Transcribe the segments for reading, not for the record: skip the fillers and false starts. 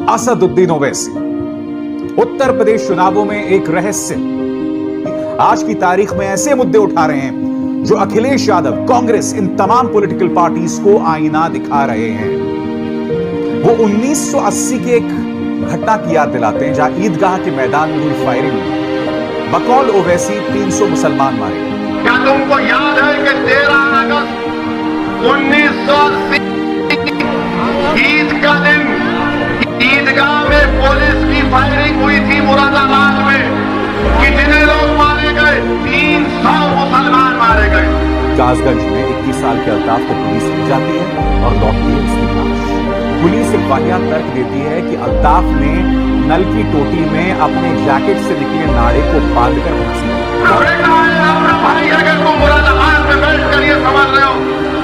असदुद्दीन ओवैसी उत्तर प्रदेश चुनावों में एक रहस्य आज की तारीख में ऐसे मुद्दे उठा रहे हैं जो अखिलेश यादव, कांग्रेस, इन तमाम पॉलिटिकल पार्टीज को आईना दिखा रहे हैं। वो 1980 के एक घटना की याद दिलाते हैं जहां ईदगाह के मैदान में हुई फायरिंग में बकौल ओवैसी 300 मुसलमान मारे गए। क्या तुमको याद है कि 13 अगस्त 1980 ईद का दिन ईदगाह में पुलिस की फायरिंग हुई थी मुरादाबाद में? कितने लोग मारे गए? 300 मुसलमान मारे गए। कासगंज में 21 साल के अल्ताफ को पुलिस ले जाती है और लौटती है उसकी लाश। पुलिस एक वाहियात तर्क देती है कि अल्ताफ ने नल की टोटी में अपने जैकेट से निकले नाड़े को बांधकर फांसी दी। भाई अगर तुम मुरादाबाद में बैठ कर ये समझ रहे हो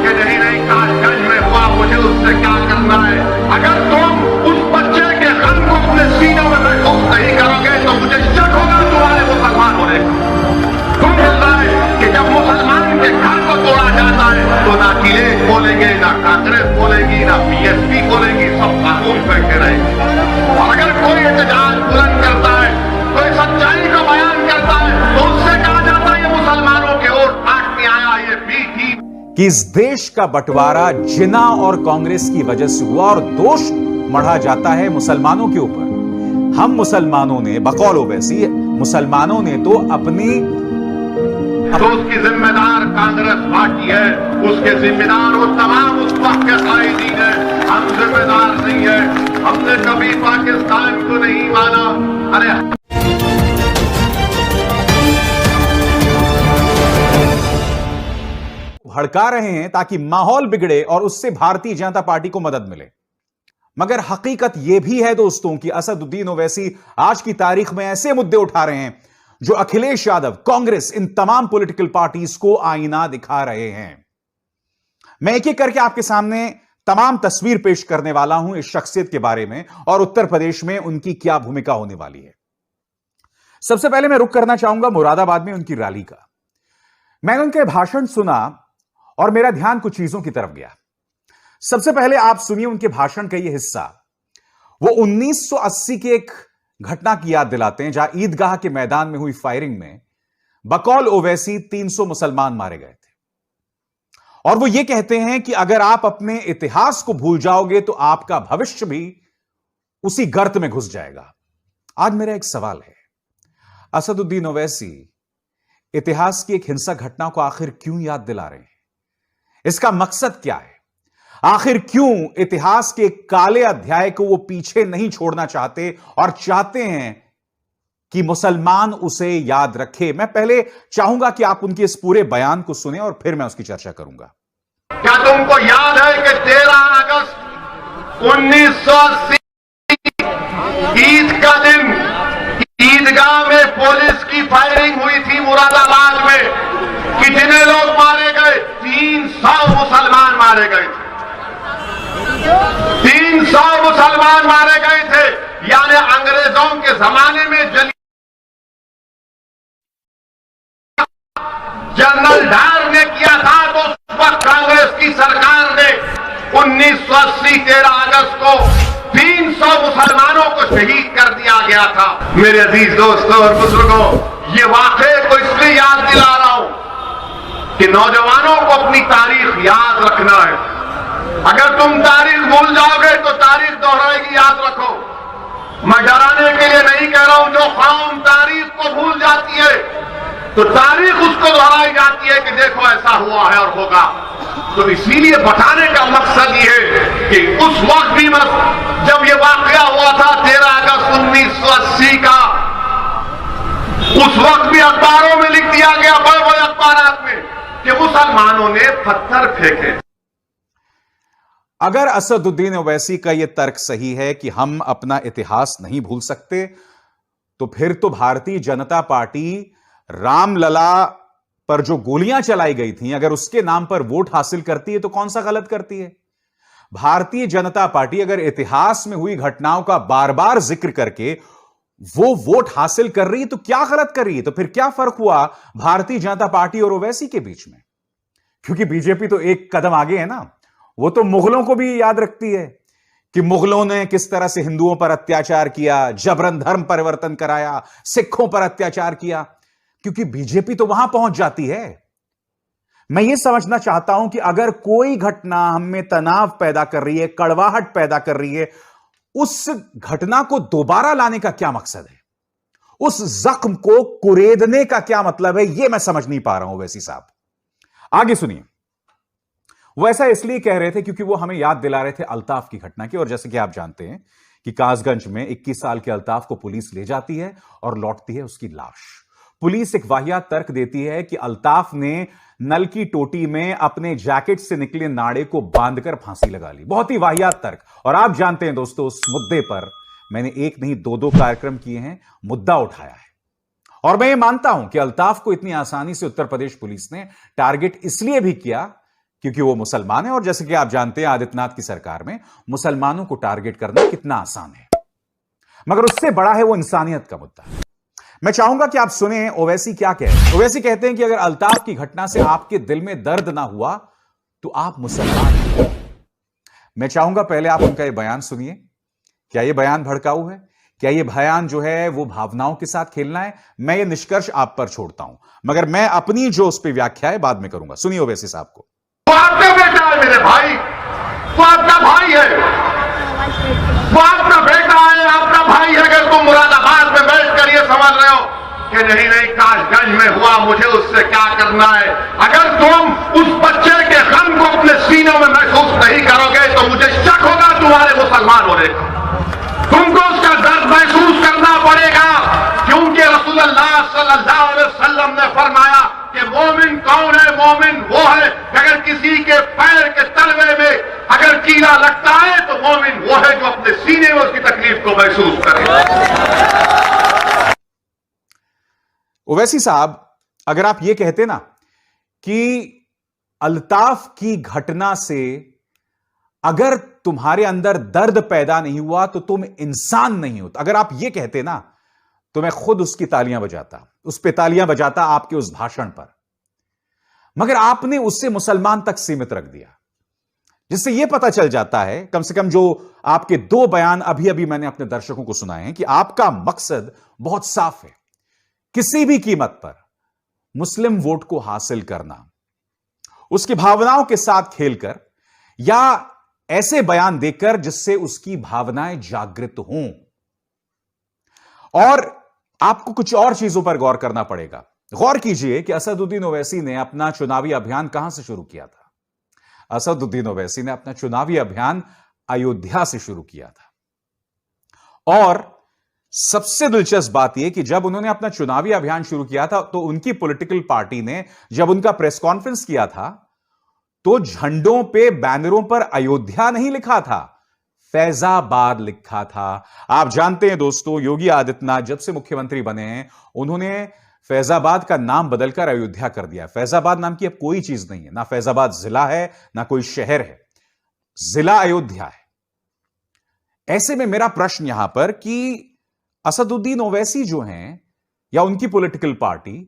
कि नहीं कासगंज में हुआ, मुझे उससे क्या करना है, अगर तुम उस बच्चे के गम को अपने सीनों में महसूस नहीं करोगे तो मुझे शक होगा तुम्हारे मुसलमान होने का। तुम कहता है कि जब मुसलमान के घर को तोड़ा जाता है तो ना किले बोलेंगे, ना कांग्रेस बोलेगी, ना बीएसपी बोलेगी, सब कानून बैठे रहेंगे। और अगर कोई एहतजाज बुलंद करता है, कोई सच्चाई का बयान करता है तो उससे कहा जाता है ये मुसलमानों के वोट काटने आया, ये पीठी। कि इस देश का बंटवारा जिन्ना और कांग्रेस की वजह से हुआ और दोष मढ़ा जाता है मुसलमानों के ऊपर। हम मुसलमानों ने, बकौल ओवैसी, मुसलमानों ने तो अपनी तो उसकी जिम्मेदार कांग्रेस पार्टी है, उसके जिम्मेदार वो तमाम उस वक्त के कायदीन है। हम जिम्मेदार नहीं है, हमने कभी पाकिस्तान को नहीं माना। अरे भड़का रहे हैं ताकि माहौल बिगड़े और उससे भारतीय जनता पार्टी को मदद मिले। मगर हकीकत यह भी है दोस्तों कि असदुद्दीन ओवैसी आज की तारीख में ऐसे मुद्दे उठा रहे हैं जो अखिलेश यादव, कांग्रेस, इन तमाम पॉलिटिकल पार्टीज को आईना दिखा रहे हैं। मैं एक एक करके आपके सामने तमाम तस्वीर पेश करने वाला हूं इस शख्सियत के बारे में और उत्तर प्रदेश में उनकी क्या भूमिका होने वाली है। सबसे पहले मैं रुख करना चाहूंगा मुरादाबाद में उनकी रैली का। मैंने उनके भाषण सुना और मेरा ध्यान कुछ चीजों की तरफ गया। सबसे पहले आप सुनिए उनके भाषण का यह हिस्सा। वो 1980 के एक घटना की याद दिलाते हैं जहां ईदगाह के मैदान में हुई फायरिंग में बकौल ओवैसी 300 मुसलमान मारे गए थे। और वो ये कहते हैं कि अगर आप अपने इतिहास को भूल जाओगे तो आपका भविष्य भी उसी गर्त में घुस जाएगा। आज मेरा एक सवाल है, असदुद्दीन ओवैसी इतिहास की एक हिंसक घटना को आखिर क्यों याद दिला रहे हैं? इसका मकसद क्या है? आखिर क्यों इतिहास के काले अध्याय को वो पीछे नहीं छोड़ना चाहते और चाहते हैं कि मुसलमान उसे याद रखे? मैं पहले चाहूंगा कि आप उनके इस पूरे बयान को सुने और फिर मैं उसकी चर्चा करूंगा। क्या तुमको याद है कि 13 अगस्त 1980 ईद का दिन ईदगाह में पुलिस की फायरिंग हुई थी मुरादाबाद में? कितने लोग मारे गए? 300 मुसलमान मारे गए थे। 300 मुसलमान मारे गए थे। यानी अंग्रेजों के जमाने में जनरल डायर ने किया था तो उस वक्त कांग्रेस की सरकार ने 1980 13 अगस्त को 300 मुसलमानों को शहीद कर दिया गया था। मेरे अजीज दोस्तों और बुजुर्गों, ये वाकये को इसलिए याद दिला रहा हूं कि नौजवानों को अपनी तारीख याद रखना है। अगर तुम तारीख भूल जाओगे तो तारीख दोहराएगी, याद रखो। मैं डराने के लिए नहीं कह रहा हूं, जो कौम तारीख को भूल जाती है तो तारीख उसको दोहराई जाती है कि देखो ऐसा हुआ है और होगा। तो इसीलिए बताने का मकसद ये है कि उस वक्त भी जब ये वाकया हुआ था 13 अगस्त 1980 का, उस वक्त भी अखबारों में लिख दिया गया, बड़े बड़े अखबारात में, कि मुसलमानों ने पत्थर फेंके। अगर असदुद्दीन ओवैसी का यह तर्क सही है कि हम अपना इतिहास नहीं भूल सकते, तो फिर तो भारतीय जनता पार्टी रामलला पर जो गोलियां चलाई गई थी, अगर उसके नाम पर वोट हासिल करती है तो कौन सा गलत करती है? भारतीय जनता पार्टी अगर इतिहास में हुई घटनाओं का बार बार जिक्र करके वो वोट हासिल कर रही है तो क्या गलत कर रही है? तो फिर क्या फर्क हुआ भारतीय जनता पार्टी और ओवैसी के बीच में? क्योंकि बीजेपी तो एक कदम आगे है ना। वो तो मुगलों को भी याद रखती है कि मुगलों ने किस तरह से हिंदुओं पर अत्याचार किया, जबरन धर्म परिवर्तन कराया, सिखों पर अत्याचार किया, क्योंकि बीजेपी तो वहां पहुंच जाती है। मैं यह समझना चाहता हूं कि अगर कोई घटना हम में तनाव पैदा कर रही है, कड़वाहट पैदा कर रही है, उस घटना को दोबारा लाने का क्या मकसद है, उस जख्म को कुरेदने का क्या मतलब है, यह मैं समझ नहीं पा रहा हूं ओवैसी साहब। आगे सुनिए। वो ऐसा इसलिए कह रहे थे क्योंकि वो हमें याद दिला रहे थे अल्ताफ की घटना की। और जैसे कि आप जानते हैं कि कासगंज में 21 साल के अल्ताफ को पुलिस ले जाती है और लौटती है उसकी लाश। पुलिस एक वाहियात तर्क देती है कि अल्ताफ ने नल की टोटी में अपने जैकेट से निकले नाड़े को बांधकर फांसी लगा ली। बहुत ही वाहियात तर्क। और आप जानते हैं दोस्तों, उस मुद्दे पर मैंने एक नहीं दो कार्यक्रम किए हैं, मुद्दा उठाया है। और मैं ये मानता हूं कि अल्ताफ को इतनी आसानी से उत्तर प्रदेश पुलिस ने टारगेट इसलिए भी किया क्योंकि वो मुसलमान है। और जैसे कि आप जानते हैं, आदित्यनाथ की सरकार में मुसलमानों को टारगेट करना कितना आसान है, मगर उससे बड़ा है वो इंसानियत का मुद्दा। मैं चाहूंगा कि आप सुने ओवैसी क्या कहते हैं। ओवैसी कहते हैं कि अगर अल्ताफ की घटना से आपके दिल में दर्द ना हुआ तो आप मुसलमान हैं। मैं चाहूंगा पहले आप उनका यह बयान सुनिए। क्या यह बयान भड़काऊ है? क्या यह बयान जो है वो भावनाओं के साथ खेलना है? मैं ये निष्कर्ष आप पर छोड़ता हूं, मगर मैं अपनी जो उस पर व्याख्या है बाद में करूंगा। सुनिए ओवैसी साहब को। वो आपका बेटा है मेरे भाई, वो आपका भाई है, वो आपका बेटा है, आपका भाई है। अगर तुम मुरादाबाद में बैठकर ये समझ रहे हो कि नहीं कासगंज में हुआ, मुझे उससे क्या करना है, अगर तुम उस बच्चे के गम को अपने सीनों में महसूस नहीं करोगे तो मुझे शक होगा तुम्हारे मुसलमान होने का। तुमको उसका दर्द महसूस करना पड़ेगा, क्योंकि रसूलुल्लाह सल्लल्लाहु अलैहि वसल्लम ने फरमाया कि मोमिन कौन है? मोमिन वो है अगर किसी के पैर के तलवे में अगर कीड़ा लगता है तो मोमिन वो है जो अपने सीने में उसकी तकलीफ को महसूस करे। ओवैसी साहब, अगर आप ये कहते ना कि अल्ताफ की घटना से अगर तुम्हारे अंदर दर्द पैदा नहीं हुआ तो तुम इंसान नहीं हो, अगर आप ये कहते ना तो मैं खुद उसकी तालियां बजाता, उस पे तालियां बजाता आपके उस भाषण पर। मगर आपने उससे मुसलमान तक सीमित रख दिया, जिससे यह पता चल जाता है, कम से कम जो आपके दो बयान अभी अभी मैंने अपने दर्शकों को सुनाए हैं, कि आपका मकसद बहुत साफ है, किसी भी कीमत पर मुस्लिम वोट को हासिल करना, उसकी भावनाओं के साथ खेलकर या ऐसे बयान देकर जिससे उसकी भावनाएं जागृत हों। और आपको कुछ और चीजों पर गौर करना पड़ेगा। गौर कीजिए कि असदुद्दीन ओवैसी ने अपना चुनावी अभियान कहां से शुरू किया था? असदुद्दीन ओवैसी ने अपना चुनावी अभियान अयोध्या से शुरू किया था। और सबसे दिलचस्प बात यह कि जब उन्होंने अपना चुनावी अभियान शुरू किया था तो उनकी पॉलिटिकल पार्टी ने जब उनका प्रेस कॉन्फ्रेंस किया था तो झंडों पे, बैनरों पर अयोध्या नहीं लिखा था, फैजाबाद लिखा था। आप जानते हैं दोस्तों, योगी आदित्यनाथ जब से मुख्यमंत्री बने हैं उन्होंने फैजाबाद का नाम बदलकर अयोध्या कर दिया। फैजाबाद नाम की अब कोई चीज नहीं है, ना फैजाबाद जिला है ना कोई शहर है, जिला अयोध्या है। ऐसे में मेरा प्रश्न यहां पर कि असदुद्दीन ओवैसी जो हैं या उनकी पॉलिटिकल पार्टी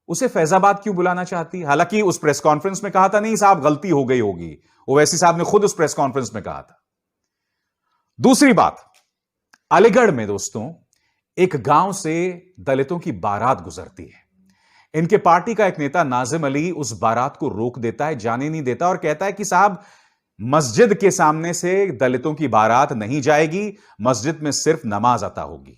उसे फैजाबाद क्यों बुलाना चाहती? हालांकि उस प्रेस कॉन्फ्रेंस में कहा था, नहीं साहब गलती हो गई होगी, ओवैसी साहब ने खुद उस प्रेस कॉन्फ्रेंस में कहा था। दूसरी बात, अलीगढ़ में दोस्तों एक गांव से दलितों की बारात गुजरती है। इनके पार्टी का एक नेता नाजिम अली उस बारात को रोक देता है, जाने नहीं देता, और कहता है कि साहब मस्जिद के सामने से दलितों की बारात नहीं जाएगी, मस्जिद में सिर्फ नमाज अता होगी।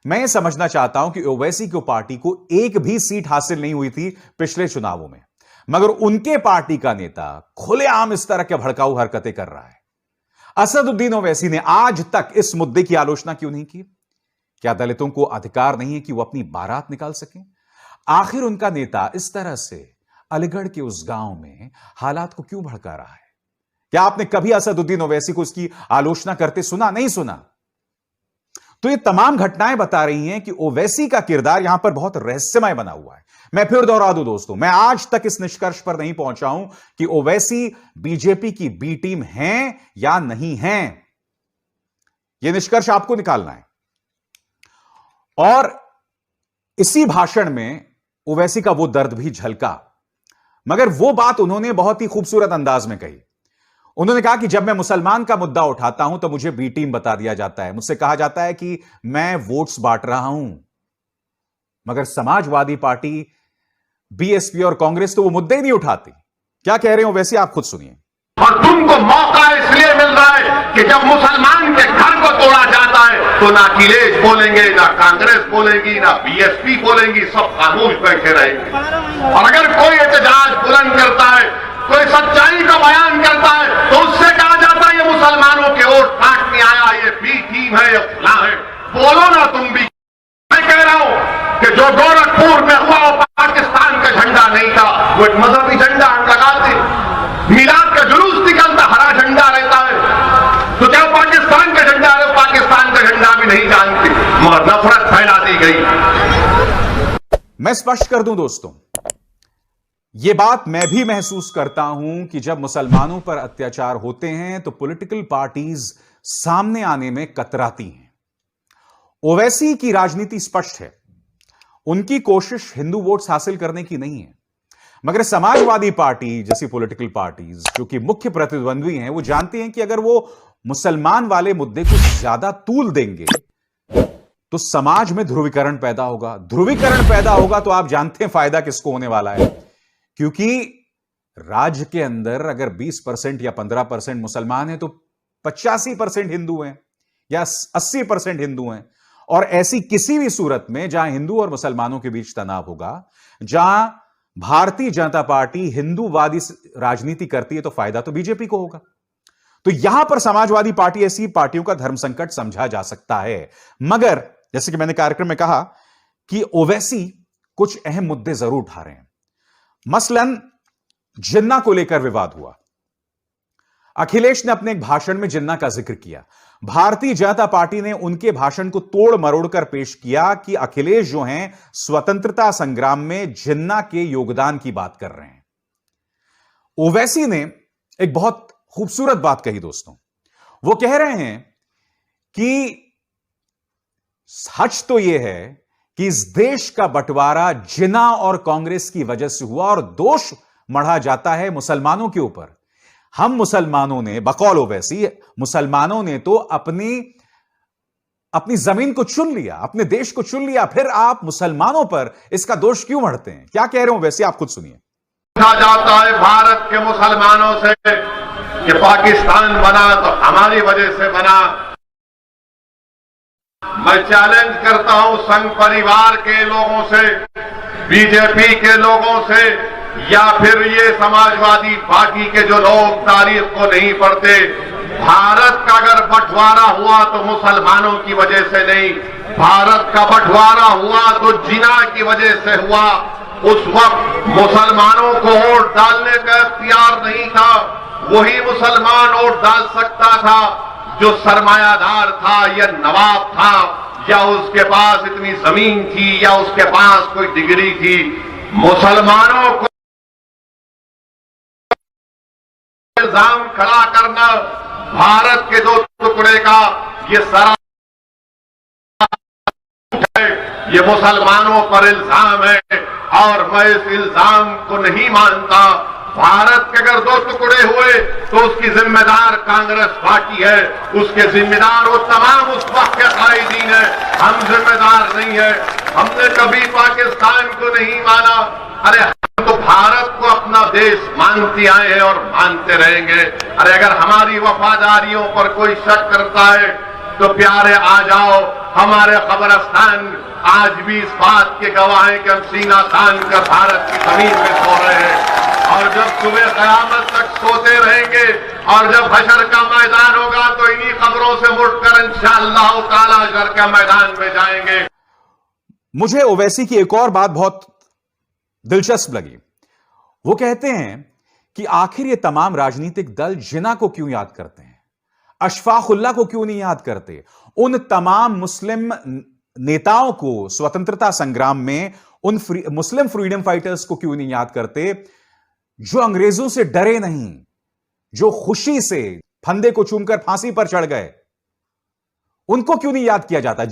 मैं ये समझना चाहता हूं कि ओवैसी की पार्टी को एक भी सीट हासिल नहीं हुई थी पिछले चुनावों में, मगर उनके पार्टी का नेता खुलेआम इस तरह के भड़काऊ हरकतें कर रहा है। असदुद्दीन ओवैसी ने आज तक इस मुद्दे की आलोचना क्यों नहीं की? क्या दलितों को अधिकार नहीं है कि वो अपनी बारात निकाल सकें? आखिर उनका नेता इस तरह से अलीगढ़ के उस गांव में हालात को क्यों भड़का रहा है? क्या आपने कभी असदुद्दीन ओवैसी को इसकी आलोचना करते सुना? नहीं सुना। तो ये तमाम घटनाएं बता रही हैं कि ओवैसी का किरदार यहां पर बहुत रहस्यमय बना हुआ है। मैं फिर दोहरा दूं दोस्तों, मैं आज तक इस निष्कर्ष पर नहीं पहुंचा हूं कि ओवैसी बीजेपी की बी टीम हैं या नहीं हैं। यह निष्कर्ष आपको निकालना है। और इसी भाषण में ओवैसी का वो दर्द भी झलका, मगर वो बात उन्होंने बहुत ही खूबसूरत अंदाज में कही। उन्होंने कहा कि जब मैं मुसलमान का मुद्दा उठाता हूं तो मुझे बी टीम बता दिया जाता है, मुझसे कहा जाता है कि मैं वोट्स बांट रहा हूं। मगर समाजवादी पार्टी, बीएसपी और कांग्रेस तो वो मुद्दे ही नहीं उठाती। क्या कह रहे हो वैसे आप खुद सुनिए। और तुमको मौका इसलिए मिल रहा है कि जब मुसलमान के घर को तोड़ा जाता है तो ना अखिलेश बोलेंगे, ना कांग्रेस बोलेगी, ना बीएसपी बोलेंगी, सब खामोश बैठे रहेंगे। और अगर कोई एहतजाज बुलंद करता है, कोई सच्चाई का बयान करता है, तो उससे कहा जाता है ये मुसलमानों के वोट काटने आया, ये बी टीम है, ये फला है। बोलो ना तुम भी। मैं कह रहा हूं कि जो गोरखपुर में हुआ वो पाकिस्तान का झंडा नहीं था, वो एक मजहबी झंडा हम लगाते। मिलाद का जुलूस निकलता, हरा झंडा रहता है, तो क्या पाकिस्तान का झंडा है? पाकिस्तान का झंडा भी नहीं जानते, मगर नफरत फैला दी गई। मैं स्पष्ट कर दूं दोस्तों, यह बात मैं भी महसूस करता हूं कि जब मुसलमानों पर अत्याचार होते हैं तो पॉलिटिकल पार्टीज सामने आने में कतराती हैं। ओवैसी की राजनीति स्पष्ट है, उनकी कोशिश हिंदू वोट्स हासिल करने की नहीं है। मगर समाजवादी पार्टी जैसी पॉलिटिकल पार्टीज जो कि मुख्य प्रतिद्वंद्वी हैं, वो जानते हैं कि अगर वो मुसलमान वाले मुद्दे को ज्यादा तूल देंगे तो समाज में ध्रुवीकरण पैदा होगा। ध्रुवीकरण पैदा होगा तो आप जानते हैं फायदा किसको होने वाला है, क्योंकि राज्य के अंदर अगर 20% या 15% मुसलमान हैं तो 85% हिंदू हैं या 80% हिंदू हैं। और ऐसी किसी भी सूरत में जहां हिंदू और मुसलमानों के बीच तनाव होगा, जहां भारतीय जनता पार्टी हिंदूवादी राजनीति करती है, तो फायदा तो बीजेपी को होगा। तो यहां पर समाजवादी पार्टी ऐसी पार्टियों का धर्म संकट समझा जा सकता है। मगर जैसे कि मैंने कार्यक्रम में कहा कि ओवैसी कुछ अहम मुद्दे जरूर उठा रहे हैं। मसलन जिन्ना को लेकर विवाद हुआ। अखिलेश ने अपने एक भाषण में जिन्ना का जिक्र किया। भारतीय जनता पार्टी ने उनके भाषण को तोड़ मरोड़ कर पेश किया कि अखिलेश जो हैं स्वतंत्रता संग्राम में जिन्ना के योगदान की बात कर रहे हैं। ओवैसी ने एक बहुत खूबसूरत बात कही दोस्तों। वो कह रहे हैं कि सच तो यह है कि इस देश का बंटवारा जिन्ना और कांग्रेस की वजह से हुआ और दोष मढ़ा जाता है मुसलमानों के ऊपर। हम मुसलमानों ने, बकौल ओवैसी, मुसलमानों ने तो अपनी जमीन को चुन लिया, अपने देश को चुन लिया, फिर आप मुसलमानों पर इसका दोष क्यों मढ़ते हैं? क्या कह रहे हो वैसे आप खुद सुनिए। कहा जाता है भारत के मुसलमानों से कि पाकिस्तान बना तो हमारी वजह से बना। मैं चैलेंज करता हूं संघ परिवार के लोगों से, बीजेपी के लोगों से, या फिर ये समाजवादी पार्टी के जो लोग तारीख को नहीं पढ़ते। भारत का अगर बंटवारा हुआ तो मुसलमानों की वजह से नहीं, भारत का बंटवारा हुआ तो जिना की वजह से हुआ। उस वक्त मुसलमानों को वोट डालने का इख्तियार नहीं था, वही मुसलमान वोट डाल सकता था जो सरमायादार था या नवाब था या उसके पास इतनी जमीन थी या उसके पास कोई डिग्री थी। मुसलमानों को इल्जाम खड़ा करना भारत के दो टुकड़े का ये सारा है, ये मुसलमानों पर इल्जाम है और मैं इस इल्जाम को नहीं मानता। भारत के अगर दो टुकड़े हुए तो उसकी जिम्मेदार कांग्रेस पार्टी है, उसके जिम्मेदार वो तमाम उस वक्त के कायदीन है, हम जिम्मेदार नहीं है। हमने कभी पाकिस्तान को नहीं माना। अरे हम तो भारत को अपना देश मानते आए हैं और मानते रहेंगे। अरे अगर हमारी वफादारियों पर कोई शक करता है तो प्यारे आ जाओ, हमारे कब्रिस्तान आज भी इस बात के गवाह हैं कि हम सीना तान कर भारत की जमीन में सो रहे हैं। और जब सुबह कयामत तक सोते रहेंगे और जब हशर का मैदान होगा तो इन्हीं कब्रों से मुड़कर इंशाअल्लाह ताला हशर के मैदान में जाएंगे। मुझे ओवैसी की एक और बात बहुत दिलचस्प लगी। वो कहते हैं कि आखिर ये तमाम राजनीतिक दल जिन्ना को क्यों याद करते हैं, अशफाक उल्लाह को क्यों नहीं याद करते, उन तमाम मुस्लिम नेताओं को स्वतंत्रता संग्राम में, उन मुस्लिम फ्रीडम फाइटर्स को क्यों नहीं याद करते जो अंग्रेजों से डरे नहीं, जो खुशी से फंदे को चूमकर फांसी पर चढ़ गए। उनको क्यों नहीं याद किया जाता?